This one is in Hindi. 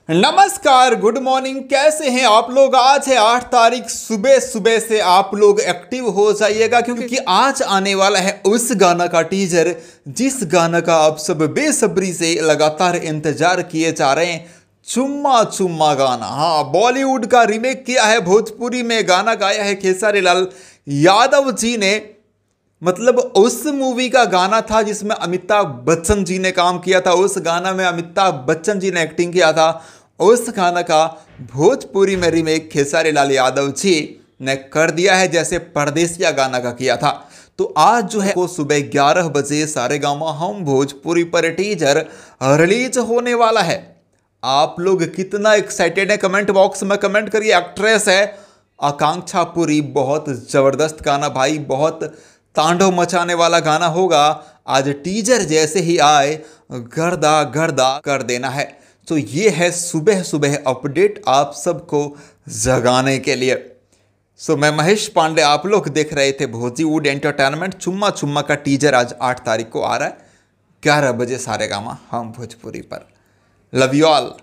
नमस्कार, गुड मॉर्निंग। कैसे हैं आप लोग। आज है 8 तारीख। सुबह सुबह से आप लोग एक्टिव हो जाइएगा क्योंकि आज आने वाला है उस गाना का टीजर जिस गाना का आप सब बेसब्री से लगातार इंतजार किए जा रहे हैं। चुम्मा चुम्मा गाना। हाँ, बॉलीवुड का रीमेक किया है, भोजपुरी में गाना गाया है खेसारी लाल यादव जी ने। मतलब उस मूवी का गाना था जिसमें अमिताभ बच्चन जी ने काम किया था। उस गाना में अमिताभ बच्चन जी ने एक्टिंग किया था। उस गाना का भोजपुरी में रीमेक खेसारी लाल यादव जी ने कर दिया है, जैसे परदेसिया गाना का किया था। तो आज जो है वो सुबह 11 बजे सारेगामा हम भोजपुरी पर टीजर रिलीज होने वाला है। आप लोग कितना एक्साइटेड है कमेंट बॉक्स में कमेंट करिए। एक्ट्रेस है आकांक्षा पुरी। बहुत ज़बरदस्त गाना भाई, बहुत तांडव मचाने वाला गाना होगा। आज टीजर जैसे ही आए गर्दा गर्दा कर देना है। तो ये है सुबह सुबह अपडेट आप सबको जगाने के लिए। सो मैं महेश पांडे, आप लोग देख रहे थे भोजीवुड एंटरटेनमेंट। चुम्मा चुम्मा का टीजर आज 8 तारीख को आ रहा है 11 बजे सारेगामा हम भोजपुरी पर। Love you all.